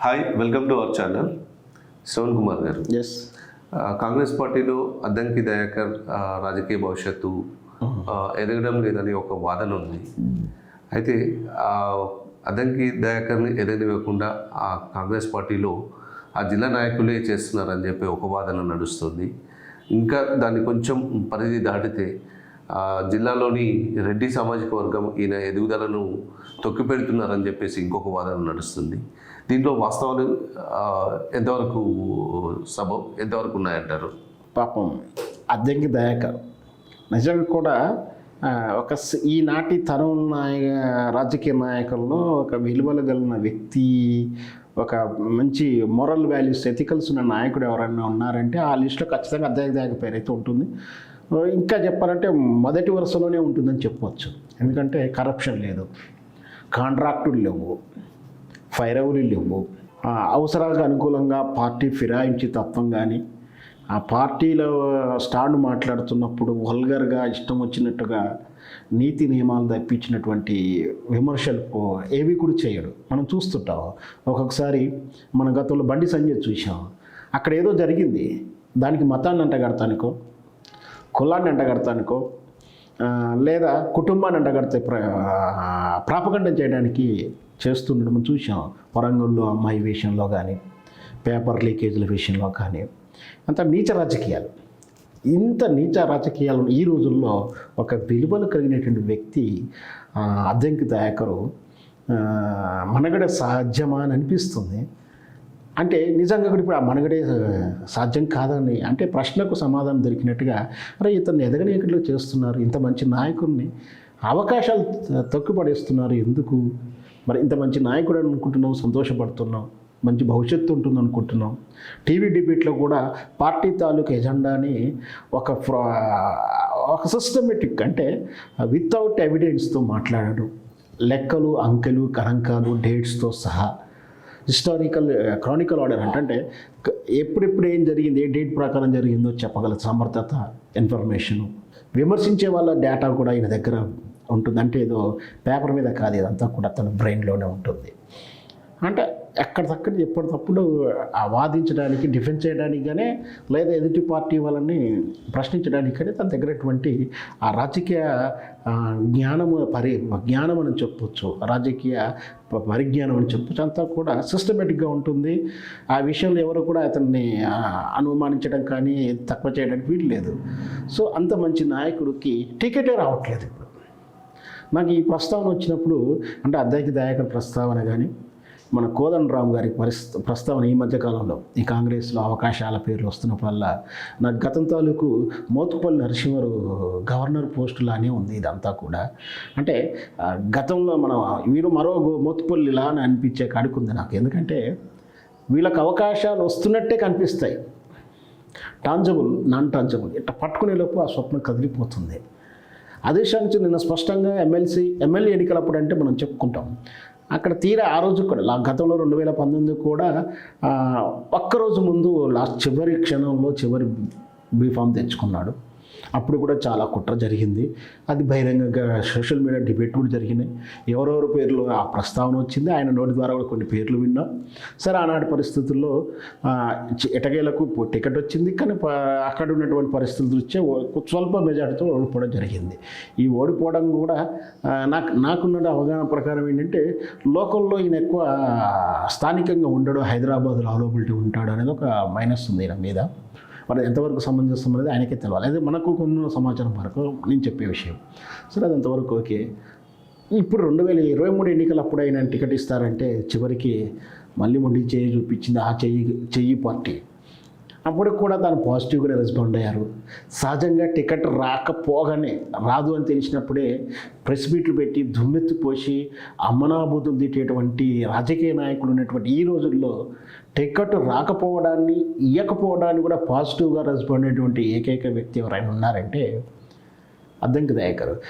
Hi, welcome to our channel. Shravan Kumar గారు, yes Congress పార్టీలో అద్దంకి దయాకర్ రాజకీయ భవిష్యత్తు ఎదగడం లేదని ఒక వాదన ఉంది. అయితే అద్దంకి దయాకర్ని ఎదగనివ్వకుండా ఆ కాంగ్రెస్ పార్టీలో ఆ జిల్లా నాయకులే చేస్తున్నారని చెప్పి ఒక వాదన నడుస్తుంది. ఇంకా దాన్ని కొంచెం పరిధి దాటితే జిల్లాలోని రెడ్డి సామాజిక వర్గం ఈయన ఎదుగుదలను తొక్కిపెడుతున్నారని చెప్పేసి ఇంకొక వాదన నడుస్తుంది. దీంట్లో వాస్తవాలు ఎంతవరకు ఎంతవరకు ఉన్నాయంటారు? పాపం అద్దంకి దయాకర్ నిజంగా కూడా ఈనాటి తరం రాజకీయ నాయకుల్లో ఒక విలువలు కలిగిన వ్యక్తి, ఒక మంచి మోరల్ వాల్యూస్, ఎథికల్స్ ఉన్న నాయకుడు ఎవరైనా ఉన్నారంటే ఆ లిస్టులో ఖచ్చితంగా అద్దంకి దయాకర్ పేరు అయితే ఉంటుంది. ఇంకా చెప్పాలంటే మొదటి వరుసలోనే ఉంటుందని చెప్పవచ్చు. ఎందుకంటే కరప్షన్ లేదు, కాంట్రాక్టులు లేవు, ఫైరవులు లేవు, అవసరాలకు అనుకూలంగా పార్టీ ఫిరాయించి తత్వం కానీ, ఆ పార్టీలో స్టాండ్ మాట్లాడుతున్నప్పుడు వల్గర్గా ఇష్టం వచ్చినట్టుగా నీతి నియమాలు తప్పించినటువంటి విమర్శలు ఏవి కూడా చేయడు. మనం చూస్తుంటాం. ఒక్కొక్కసారి మన గతంలో బండి సంజయ్ చూసాం. అక్కడ ఏదో జరిగింది, దానికి మతాన్ని అంటగడతానికో, కులాన్ని అంటగడతానికో, లేదా కుటుంబాన్ని అంటగడితే ప్రాపగండం చేయడానికి చేస్తుండడం మనం చూసాం. వరంగల్లో అమ్మాయి విషయంలో కానీ, పేపర్ లీకేజీల విషయంలో కానీ, అంత నీచ రాజకీయాలు. ఇంత నీచ రాజకీయాలు ఈ రోజుల్లో ఒక విలువలు కలిగినటువంటి వ్యక్తి అద్దంకి దయాకరు మనగడ సాధ్యమా అని అనిపిస్తుంది. అంటే నిజంగా కూడా ఇప్పుడు ఆ మనగడే సాధ్యం కాదని అంటే ప్రశ్నకు సమాధానం దొరికినట్టుగా, మరి ఇతన్ని ఎదగనీయకుండా చేస్తున్నారు, ఇంత మంచి నాయకుడిని అవకాశాలు తొక్కిపడేస్తున్నారు ఎందుకు? మరి ఇంత మంచి నాయకుడు అనుకుంటున్నాం, సంతోషపడుతున్నాం, మంచి భవిష్యత్తు ఉంటుంది అనుకుంటున్నాం. టీవీ డిబేట్లో కూడా పార్టీ తాలూకు ఎజెండాని ఒక సిస్టమేటిక్, అంటే వితౌట్ ఎవిడెన్స్తో మాట్లాడడం, లెక్కలు, అంకెలు, గణాంకాలు, డేట్స్తో సహా, హిస్టారికల్ క్రానికల్ ఆర్డర్ అంటే ఎప్పుడెప్పుడు ఏం జరిగింది, ఏ డేట్ ప్రకారం జరిగిందో చెప్పగల సమర్థత, ఇన్ఫర్మేషను, విమర్శించే వాళ్ళ డేటా కూడా ఈయన దగ్గర ఉంటుంది. అంటే ఏదో పేపర్ మీద కాదు, ఇదంతా కూడా తన బ్రెయిన్లోనే ఉంటుంది. అంటే ఎక్కడిదక్కడ ఎప్పటికప్పుడు వాదించడానికి, డిఫెన్స్ చేయడానికి కానీ, లేదా ఎదుటి పార్టీ వాళ్ళని ప్రశ్నించడానికి కానీ తన దగ్గరటువంటి ఆ రాజకీయ జ్ఞానం అని చెప్పొచ్చు, రాజకీయ పరిజ్ఞానం అని చెప్పొచ్చు, అంతా కూడా సిస్టమేటిక్గా ఉంటుంది. ఆ విషయంలో ఎవరు కూడా అతన్ని అనుమానించడం కానీ తక్కువ చేయడానికి వీలు లేదు. సో అంత మంచి నాయకుడికి టికెటే రావట్లేదు. ఇప్పుడు నాకు ఈ ప్రస్తావన వచ్చినప్పుడు, అంటే అద్దంకి దయాకర్ ప్రస్తావన కానీ, మన కోదండరామ్ గారి ప్రస్తావన ఈ మధ్యకాలంలో ఈ కాంగ్రెస్లో అవకాశాల పేర్లు వస్తున్నప్పుడల్లా నాకు గతం తాలూకు మోత్కుపల్లి నరసింహరు గవర్నర్ పోస్టులానే ఉంది ఇదంతా కూడా. అంటే గతంలో మనం వీరు మరో మోత్కుపల్లిలా అని అనిపించే కాడుకుంది నాకు. ఎందుకంటే వీళ్ళకి అవకాశాలు వస్తున్నట్టే కనిపిస్తాయి, టాంజబుల్, నాన్ టాంజబుల్. ఇట్లా పట్టుకునే లోపు ఆ స్వప్నం కదిలిపోతుంది. అదే నుంచి నిన్న స్పష్టంగా ఎమ్మెల్యే ఎన్నికలప్పుడు అంటే మనం చెప్పుకుంటాం. అక్కడ తీరా ఆ రోజు కూడా గతంలో 2019 కూడా ఒక్కరోజు ముందు చివరి క్షణంలో చివరి బీఫామ్ తెచ్చుకున్నాడు. అప్పుడు కూడా చాలా కుట్ర జరిగింది. అది బహిరంగంగా సోషల్ మీడియా డిబేట్ కూడా జరిగినాయి. ఎవరెవరి పేర్లు ఆ ప్రస్తావన వచ్చింది, ఆయన నోటి ద్వారా కూడా కొన్ని పేర్లు విన్నాం. సరే, ఆనాటి పరిస్థితుల్లో ఎటకేలకు టికెట్ వచ్చింది, కానీ అక్కడ ఉన్నటువంటి పరిస్థితుల దృష్ట్యా స్వల్ప మెజార్టీతో ఓడిపోవడం జరిగింది. ఈ ఓడిపోవడం కూడా నాకున్న అవగాహన ప్రకారం ఏంటంటే, లోకల్లో ఈయన ఎక్కువ స్థానికంగా ఉండడు, హైదరాబాద్లో అవైలబిలిటీ ఉంటాడు అనేది ఒక మైనస్ ఉంది ఈయన మీద. మరి ఎంతవరకు సమంజసం అనేది ఆయనకే తెలియాలి. అదే మనకు కొన్ని సమాచారం వరకు నేను చెప్పే విషయం. సరే, అది ఎంతవరకు ఓకే. ఇప్పుడు 2023 ఎన్నికలు అప్పుడు ఆయన టికెట్ ఇస్తారంటే చివరికి మళ్ళీ మొండి చేయి చూపించింది ఆ చెయ్యి పార్టీ. అప్పుడు కూడా దాన్ని పాజిటివ్గానే రెస్పాండ్ అయ్యారు. సహజంగా టికెట్ రాకపోగానే, రాదు అని తెలిసినప్పుడే ప్రెస్ మీట్లు పెట్టి దుమ్మెత్తిపోసి అమ్మనాబూతులు తిట్టేటువంటి రాజకీయ నాయకులు ఉన్నటువంటి ఈ రోజుల్లో టికెట్ రాకపోవడాన్ని, ఇవ్వకపోవడాన్ని కూడా పాజిటివ్గా రెస్పాండ్ అయ్యేటువంటి ఏకైక వ్యక్తి ఎవరైనా ఉన్నారంటే అద్దంకి దయాకర్.